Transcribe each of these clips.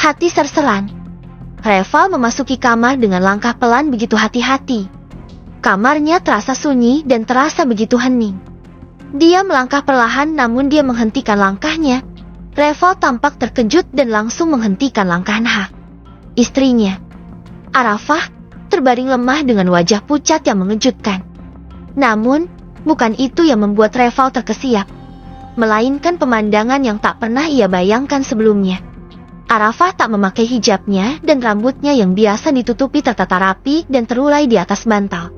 Hati serseran. Reval memasuki kamar dengan langkah pelan begitu hati-hati. Kamarnya terasa sunyi dan terasa begitu hening. Dia melangkah perlahan namun dia menghentikan langkahnya. Reval tampak terkejut dan langsung menghentikan langkah Nah. Istrinya, Arafah, terbaring lemah dengan wajah pucat yang mengejutkan. Namun, bukan itu yang membuat Reval terkesiap, melainkan pemandangan yang tak pernah ia bayangkan sebelumnya. Arafah tak memakai hijabnya dan rambutnya yang biasa ditutupi tertata rapi dan terurai di atas bantal.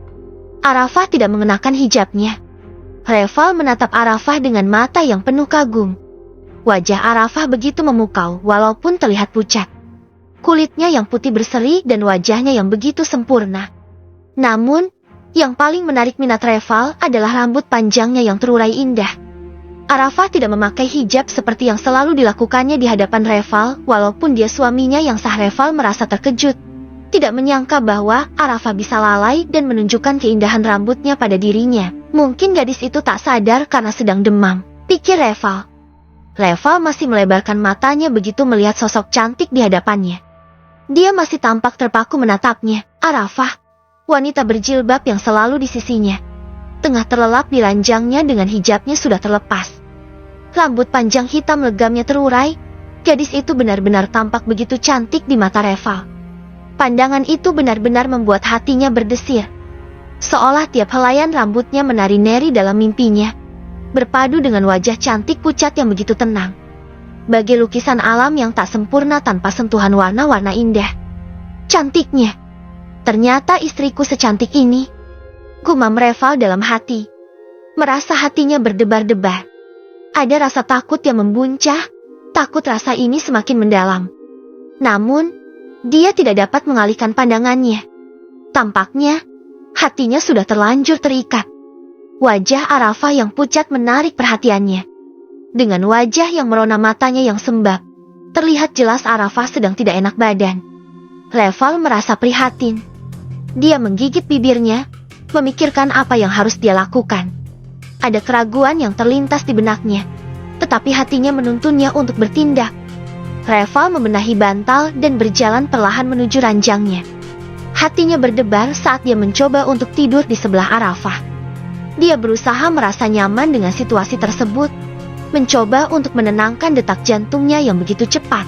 Arafah tidak mengenakan hijabnya. Reval menatap Arafah dengan mata yang penuh kagum. Wajah Arafah begitu memukau walaupun terlihat pucat. Kulitnya yang putih berseri dan wajahnya yang begitu sempurna. Namun, yang paling menarik minat Reval adalah rambut panjangnya yang terurai indah. Arafah tidak memakai hijab seperti yang selalu dilakukannya di hadapan Reval, walaupun dia suaminya yang sah. Reval merasa terkejut. Tidak menyangka bahwa Arafah bisa lalai dan menunjukkan keindahan rambutnya pada dirinya. Mungkin gadis itu tak sadar karena sedang demam, pikir Reval. Reval masih melebarkan matanya begitu melihat sosok cantik di hadapannya. Dia masih tampak terpaku menatapnya. Arafah, wanita berjilbab yang selalu di sisinya, tengah terlelap di ranjangnya dengan hijabnya sudah terlepas. Rambut panjang hitam legamnya terurai. Gadis itu benar-benar tampak begitu cantik di mata Reval. Pandangan itu benar-benar membuat hatinya berdesir. Seolah tiap helaian rambutnya menari-nari dalam mimpinya, berpadu dengan wajah cantik pucat yang begitu tenang. Bagai lukisan alam yang tak sempurna tanpa sentuhan warna-warna indah. Cantiknya. Ternyata istriku secantik ini. Gumam Reval dalam hati. Merasa hatinya berdebar-debar. Ada rasa takut yang membuncah. Takut rasa ini semakin mendalam. Namun, dia tidak dapat mengalihkan pandangannya. Tampaknya, hatinya sudah terlanjur terikat. Wajah Arafah yang pucat menarik perhatiannya. Dengan wajah yang merona matanya yang sembab, terlihat jelas Arafah sedang tidak enak badan. Reval merasa prihatin. Dia menggigit bibirnya, memikirkan apa yang harus dia lakukan. Ada keraguan yang terlintas di benaknya, tetapi hatinya menuntunnya untuk bertindak. Reval membenahi bantal dan berjalan perlahan menuju ranjangnya. Hatinya berdebar saat dia mencoba untuk tidur di sebelah Arafah. Dia berusaha merasa nyaman dengan situasi tersebut, mencoba untuk menenangkan detak jantungnya yang begitu cepat.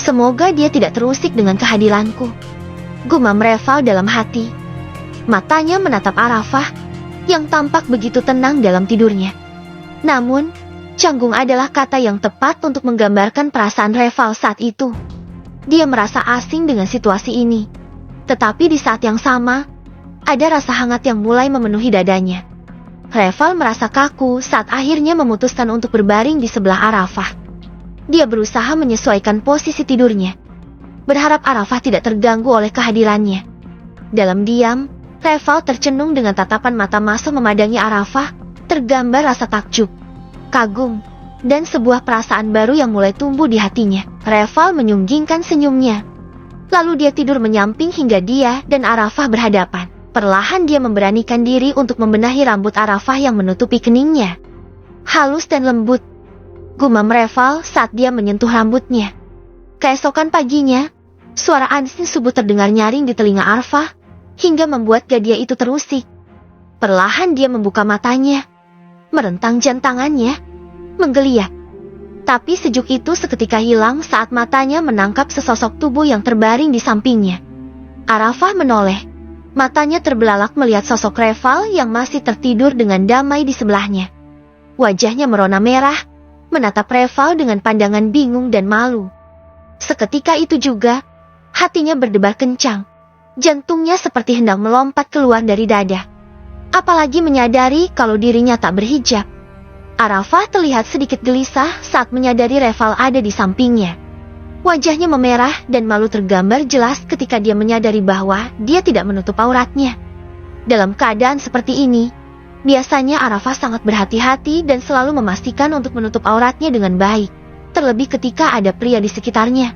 Semoga dia tidak terusik dengan kehadiranku, gumam Reval dalam hati. Matanya menatap Arafah, yang tampak begitu tenang dalam tidurnya. Namun, canggung adalah kata yang tepat untuk menggambarkan perasaan Reval saat itu. Dia merasa asing dengan situasi ini. Tetapi di saat yang sama, ada rasa hangat yang mulai memenuhi dadanya. Reval merasa kaku saat akhirnya memutuskan untuk berbaring di sebelah Arafah. Dia berusaha menyesuaikan posisi tidurnya, berharap Arafah tidak terganggu oleh kehadirannya. Dalam diam, Reval tercenung dengan tatapan mata masam memandangi Arafah, tergambar rasa takjub, kagum, dan sebuah perasaan baru yang mulai tumbuh di hatinya. Reval menyunggingkan senyumnya. Lalu dia tidur menyamping hingga dia dan Arafah berhadapan. Perlahan dia memberanikan diri untuk membenahi rambut Arafah yang menutupi keningnya. Halus dan lembut, gumam Reval saat dia menyentuh rambutnya. Keesokan paginya, suara ansing subuh terdengar nyaring di telinga Arafah, hingga membuat gadis itu terusik. Perlahan dia membuka matanya, merentang jantangannya, menggeliat. Tapi sejuk itu seketika hilang saat matanya menangkap sesosok tubuh yang terbaring di sampingnya. Arafah menoleh. Matanya terbelalak melihat sosok Reval yang masih tertidur dengan damai di sebelahnya. Wajahnya merona merah, menatap Reval dengan pandangan bingung dan malu. Seketika itu juga, hatinya berdebar kencang. Jantungnya seperti hendak melompat keluar dari dada. Apalagi menyadari kalau dirinya tak berhijab. Arafah terlihat sedikit gelisah saat menyadari Reval ada di sampingnya. Wajahnya memerah dan malu tergambar jelas ketika dia menyadari bahwa dia tidak menutup auratnya. Dalam keadaan seperti ini, biasanya Arafah sangat berhati-hati dan selalu memastikan untuk menutup auratnya dengan baik, terlebih ketika ada pria di sekitarnya.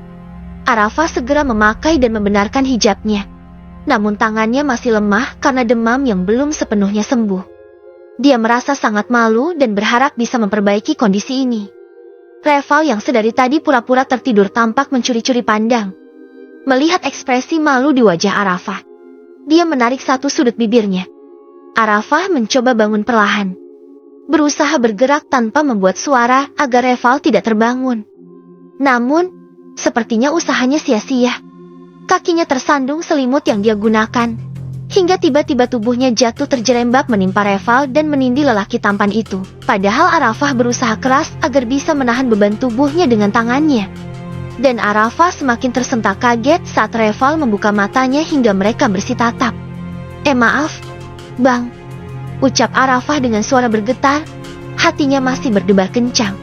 Arafah segera memakai dan membenarkan hijabnya. Namun tangannya masih lemah karena demam yang belum sepenuhnya sembuh. Dia merasa sangat malu dan berharap bisa memperbaiki kondisi ini. Reval yang sedari tadi pura-pura tertidur tampak mencuri-curi pandang. Melihat ekspresi malu di wajah Arafah, dia menarik satu sudut bibirnya. Arafah mencoba bangun perlahan, berusaha bergerak tanpa membuat suara agar Reval tidak terbangun. Namun, sepertinya usahanya sia-sia. Kakinya tersandung selimut yang dia gunakan, hingga tiba-tiba tubuhnya jatuh terjerembab menimpa Reval dan menindih lelaki tampan itu. Padahal Arafah berusaha keras agar bisa menahan beban tubuhnya dengan tangannya. Dan Arafah semakin tersentak kaget saat Reval membuka matanya hingga mereka bersitatap. Maaf, Bang," ucap Arafah dengan suara bergetar, hatinya masih berdebar kencang.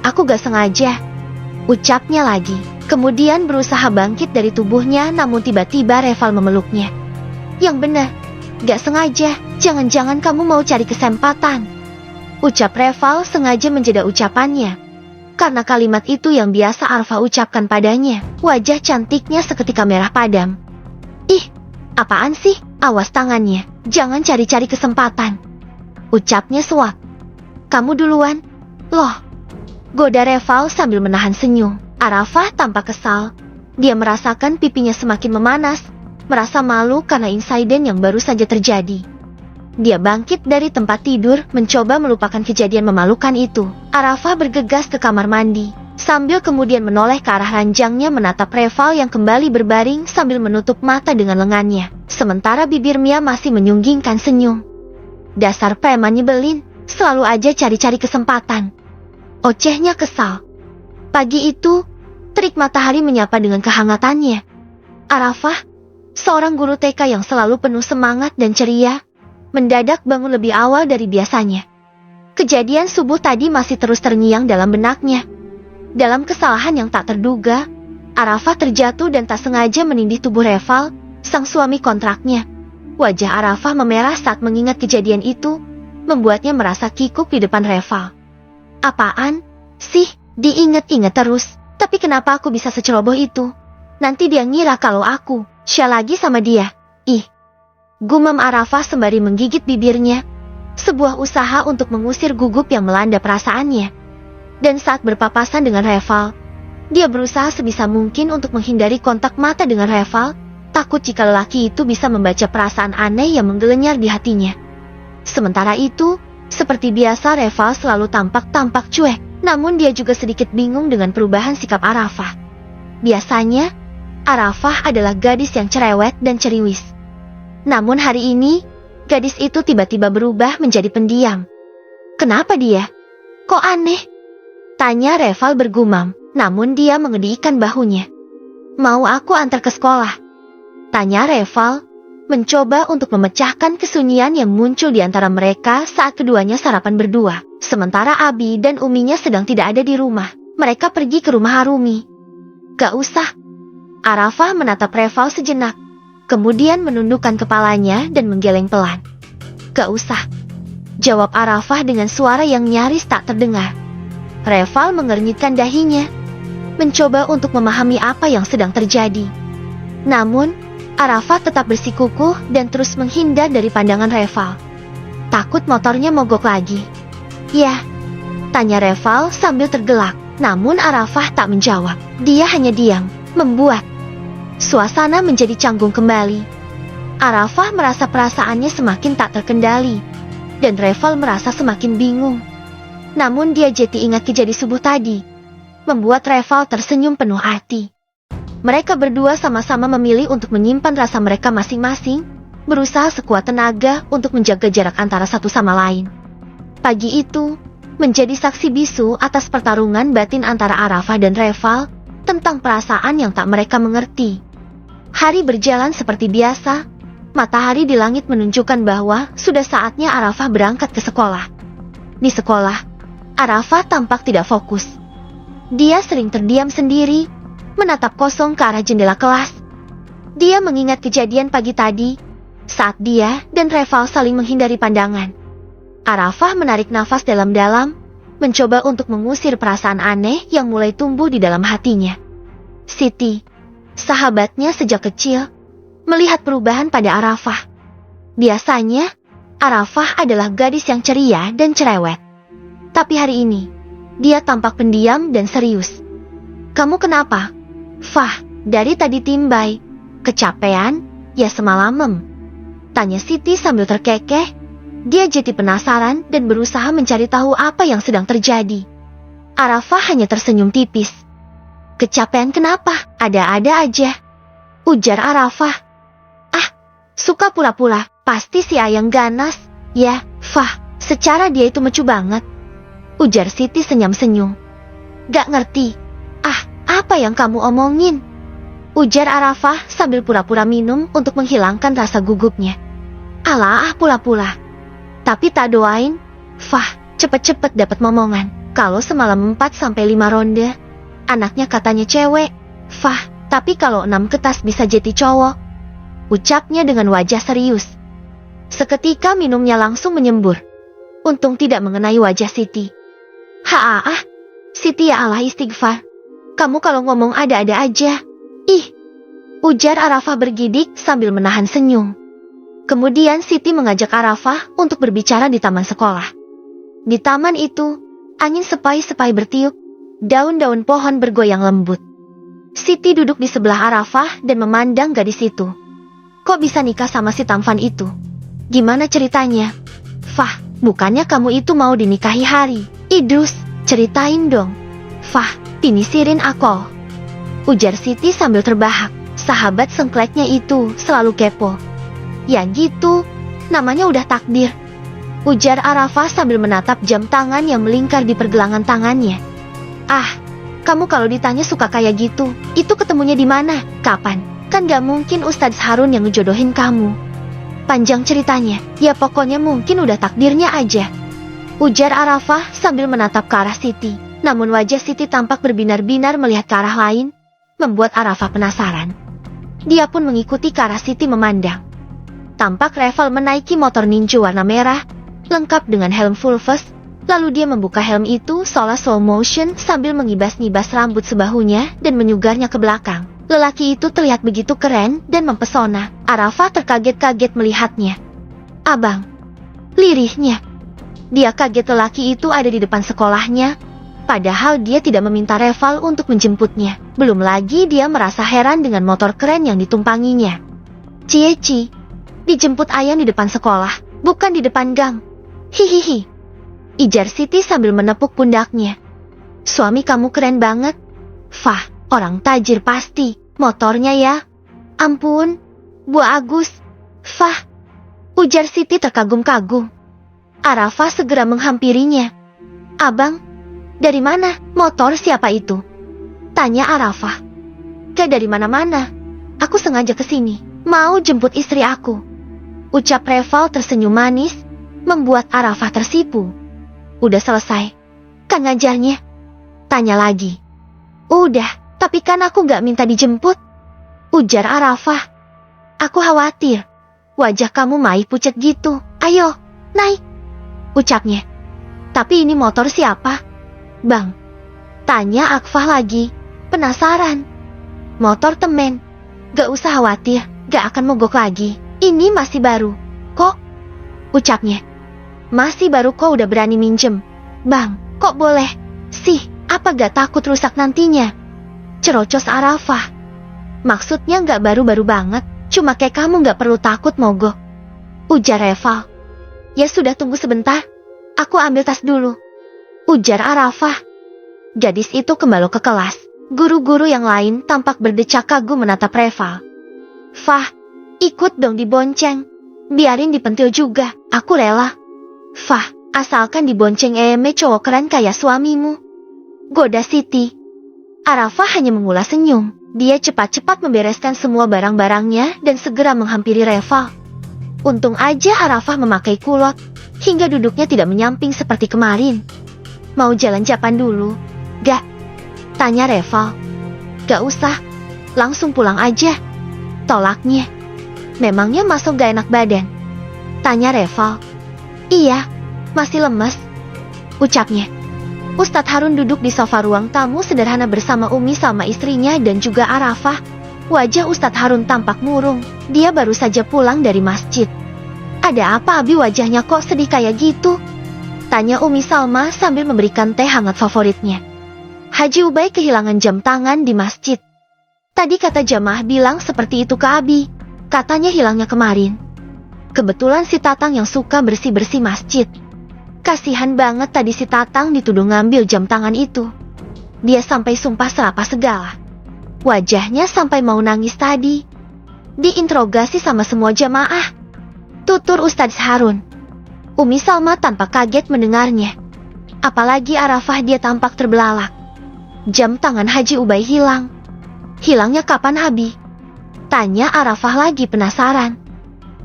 "Aku gak sengaja," ucapnya lagi. Kemudian berusaha bangkit dari tubuhnya, namun tiba-tiba Reval memeluknya. "Yang benar, gak sengaja, jangan-jangan kamu mau cari kesempatan," ucap Reval sengaja menjeda ucapannya. Karena kalimat itu yang biasa Arafah ucapkan padanya, wajah cantiknya seketika merah padam. "Ih, apaan sih? Awas tangannya, jangan cari-cari kesempatan," ucapnya suak. "Kamu duluan." "Loh," goda Reval sambil menahan senyum. Arafah tampak kesal. Dia merasakan pipinya semakin memanas, merasa malu karena insiden yang baru saja terjadi. Dia bangkit dari tempat tidur, mencoba melupakan kejadian memalukan itu. Arafah bergegas ke kamar mandi, sambil kemudian menoleh ke arah ranjangnya menatap Reval yang kembali berbaring sambil menutup mata dengan lengannya. Sementara bibirnya masih menyunggingkan senyum. "Dasar preman nyebelin, selalu aja cari-cari kesempatan," ocehnya kesal. Pagi itu, terik matahari menyapa dengan kehangatannya. Arafah, seorang guru TK yang selalu penuh semangat dan ceria, mendadak bangun lebih awal dari biasanya. Kejadian subuh tadi masih terus terngiang dalam benaknya. Dalam kesalahan yang tak terduga, Arafah terjatuh dan tak sengaja menindih tubuh Reval, sang suami kontraknya. Wajah Arafah memerah saat mengingat kejadian itu, membuatnya merasa kikuk di depan Reval. "Apaan sih? Diingat-ingat terus. Tapi kenapa aku bisa seceroboh itu? Nanti dia ngira kalau aku syah lagi sama dia. Ih," gumam Arafah sembari menggigit bibirnya. Sebuah usaha untuk mengusir gugup yang melanda perasaannya. Dan saat berpapasan dengan Reval, dia berusaha sebisa mungkin untuk menghindari kontak mata dengan Reval, takut jika lelaki itu bisa membaca perasaan aneh yang menggelenyar di hatinya. Sementara itu, seperti biasa Reval selalu tampak cuek. Namun dia juga sedikit bingung dengan perubahan sikap Arafah. Biasanya, Arafah adalah gadis yang cerewet dan ceriwis. Namun hari ini, gadis itu tiba-tiba berubah menjadi pendiam. "Kenapa dia? Kok aneh?" tanya Reval bergumam, namun dia mengedihkan bahunya. "Mau aku antar ke sekolah?" tanya Reval, mencoba untuk memecahkan kesunyian yang muncul di antara mereka saat keduanya sarapan berdua. Sementara Abi dan Uminya sedang tidak ada di rumah. Mereka pergi ke rumah Harumi. "Gak usah." Arafah menatap Reval sejenak, kemudian menundukkan kepalanya dan menggeleng pelan. "Gak usah," jawab Arafah dengan suara yang nyaris tak terdengar. Reval mengernyitkan dahinya, mencoba untuk memahami apa yang sedang terjadi. Namun, Arafah tetap bersikukuh dan terus menghindar dari pandangan Reval. Takut motornya mogok lagi. "Ya?" tanya Reval sambil tergelak. Namun Arafah tak menjawab. Dia hanya diam, membuat suasana menjadi canggung kembali. Arafah merasa perasaannya semakin tak terkendali, dan Reval merasa semakin bingung. Namun dia jadi ingat kejadian subuh tadi, membuat Reval tersenyum penuh arti. Mereka berdua sama-sama memilih untuk menyimpan rasa mereka masing-masing, berusaha sekuat tenaga untuk menjaga jarak antara satu sama lain. Pagi itu menjadi saksi bisu atas pertarungan batin antara Arafah dan Reval tentang perasaan yang tak mereka mengerti. Hari berjalan seperti biasa. Matahari di langit menunjukkan bahwa sudah saatnya Arafah berangkat ke sekolah. Di sekolah, Arafah tampak tidak fokus. Dia sering terdiam sendiri, menatap kosong ke arah jendela kelas. Dia mengingat kejadian pagi tadi, saat dia dan Reval saling menghindari pandangan. Arafah menarik nafas dalam-dalam, mencoba untuk mengusir perasaan aneh yang mulai tumbuh di dalam hatinya. Siti, sahabatnya sejak kecil, melihat perubahan pada Arafah. Biasanya, Arafah adalah gadis yang ceria dan cerewet. Tapi hari ini, Dia tampak pendiam dan serius. Kamu kenapa? Fah, dari tadi timbai. Kecapean? Ya semalamem. Tanya Siti sambil terkekeh. Dia jadi penasaran dan berusaha mencari tahu apa yang sedang terjadi. Arafah hanya tersenyum tipis. Kecapean kenapa? Ada-ada aja. Ujar Arafah. Ah, suka pura-pura. Pasti si ayang ganas. Ya, Fah, secara dia itu mecu banget. Ujar Siti senyum-senyum. Gak ngerti. Ah, apa yang kamu omongin? Ujar Arafah sambil pura-pura minum untuk menghilangkan rasa gugupnya. Alah, pura-pura. Tapi tak doain, Fah, cepet-cepet dapat momongan. Kalau semalam 4-5 ronde, anaknya katanya cewek. Fah, tapi kalau 6 ketas bisa jadi cowok. Ucapnya dengan wajah serius. Seketika minumnya langsung menyembur. Untung tidak mengenai wajah Siti. Siti ya Allah istighfar. Kamu kalau ngomong ada-ada aja. Ih, ujar Arafah bergidik sambil menahan senyum. Kemudian Siti mengajak Arafah untuk berbicara di taman sekolah. Di taman itu, angin sepai-sepai bertiup, daun-daun pohon bergoyang lembut. Siti duduk di sebelah Arafah dan memandang gadis itu. Kok bisa nikah sama si tampan itu? Gimana ceritanya? Fah, bukannya kamu itu mau dinikahi hari? Idrus, ceritain dong. Fah, pinisirin aku. Ujar Siti sambil terbahak. Sahabat sengkleknya itu selalu kepo. Ya gitu, namanya udah takdir. Ujar Arafah sambil menatap jam tangan yang melingkar di pergelangan tangannya. Ah, kamu kalau ditanya suka kayak gitu, itu ketemunya di mana? Kapan? Kan gak mungkin Ustadz Harun yang ngejodohin kamu. Panjang ceritanya, ya pokoknya mungkin udah takdirnya aja. Ujar Arafah sambil menatap ke arah Siti. Namun wajah Siti tampak berbinar-binar melihat ke arah lain, membuat Arafah penasaran. Dia pun mengikuti ke arah Siti memandang. Tampak Reval menaiki motor ninja warna merah, lengkap dengan helm full face. Lalu dia membuka helm itu seolah slow motion sambil mengibas-ngibas rambut sebahunya dan menyugarnya ke belakang. Lelaki itu terlihat begitu keren dan mempesona. Arafah terkaget-kaget melihatnya. Abang, lirihnya. Dia kaget lelaki itu ada di depan sekolahnya, padahal dia tidak meminta Reval untuk menjemputnya. Belum lagi dia merasa heran dengan motor keren yang ditumpanginya. Cieci, dijemput ayam di depan sekolah, bukan di depan gang. Hihihi. Ijar Siti sambil menepuk pundaknya. Suami kamu keren banget. Fah, orang tajir pasti. Motornya ya. Ampun, Bu Agus. Fah. Ujar Siti terkagum-kagum. Arafah segera menghampirinya. Abang, dari mana? Motor siapa itu? Tanya Arafah. Gak dari mana-mana. Aku sengaja kesini. Mau jemput istri aku. Ucap Reval tersenyum manis, membuat Arafah tersipu. Udah selesai kan ngajarnya? Tanya lagi. Udah, tapi kan aku gak minta dijemput. Ujar Arafah. Aku khawatir. Wajah kamu mai pucat gitu. Ayo, naik. Ucapnya. Tapi ini motor siapa? Bang. Tanya Akfah lagi. Penasaran. Motor temen. Gak usah khawatir, gak akan mogok lagi. Ini masih baru. Kok? Ucapnya. Masih baru kok udah berani minjem. Bang, kok boleh? Sih, apa gak takut rusak nantinya? Cerocos Arafah. Maksudnya gak baru-baru banget, cuma kayak kamu gak perlu takut mogok. Ujar Reval. Ya sudah tunggu sebentar, aku ambil tas dulu. Ujar Arafah. Gadis itu kembali ke kelas. Guru-guru yang lain tampak berdecak kagum menatap Reval. Fah, ikut dong dibonceng. Biarin dipentil juga, aku rela. Fah, asalkan dibonceng cowok keren kayak suamimu. Goda Siti. Arafah hanya mengulas senyum. Dia cepat-cepat membereskan semua barang-barangnya dan segera menghampiri Reval. Untung aja Arafah memakai kulot, hingga duduknya tidak menyamping seperti kemarin. Mau jalan japan dulu? Gak? Tanya Reval. Gak usah, langsung pulang aja. Tolaknya. Memangnya masuk gak enak badan? Tanya Reval. Iya, masih lemes. Ucapnya. Ustadz Harun duduk di sofa ruang tamu sederhana bersama Umi sama istrinya dan juga Arafah. Wajah Ustadz Harun tampak murung. Dia baru saja pulang dari masjid. Ada apa Abi wajahnya kok sedih kayak gitu? Tanya Umi Salma sambil memberikan teh hangat favoritnya. Haji Ubay kehilangan jam tangan di masjid. Tadi kata jamaah bilang seperti itu ke Abi. Katanya hilangnya kemarin. Kebetulan si Tatang yang suka bersih-bersih masjid. Kasihan banget tadi si Tatang dituduh ngambil jam tangan itu. Dia sampai sumpah serapah segala. Wajahnya sampai mau nangis tadi. Diinterogasi sama semua jamaah. Tutur Ustadz Harun. Umi Salma tanpa kaget mendengarnya. Apalagi Arafah dia tampak terbelalak. Jam tangan Haji Ubay hilang. Hilangnya kapan Abi? Tanya Arafah lagi penasaran.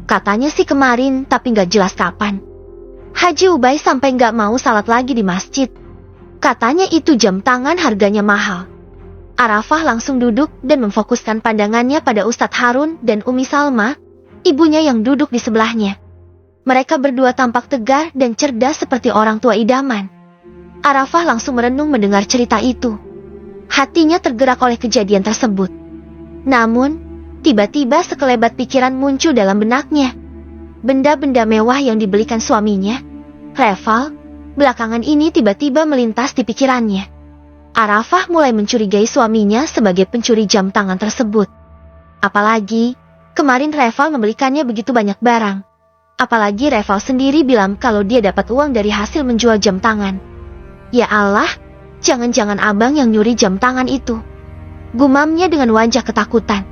Katanya sih kemarin tapi gak jelas kapan. Haji Ubay sampai gak mau salat lagi di masjid. Katanya itu jam tangan harganya mahal. Arafah langsung duduk dan memfokuskan pandangannya pada Ustadz Harun dan Umi Salma, ibunya yang duduk di sebelahnya. Mereka berdua tampak tegar dan cerdas seperti orang tua idaman. Arafah langsung merenung mendengar cerita itu. Hatinya tergerak oleh kejadian tersebut. Namun, tiba-tiba sekelebat pikiran muncul dalam benaknya. Benda-benda mewah yang dibelikan suaminya, Reval, belakangan ini tiba-tiba melintas di pikirannya. Arafah mulai mencurigai suaminya sebagai pencuri jam tangan tersebut. Apalagi, kemarin Reval membelikannya begitu banyak barang. Apalagi Reval sendiri bilang kalau dia dapat uang dari hasil menjual jam tangan. Ya Allah, jangan-jangan abang yang nyuri jam tangan itu. Gumamnya dengan wajah ketakutan.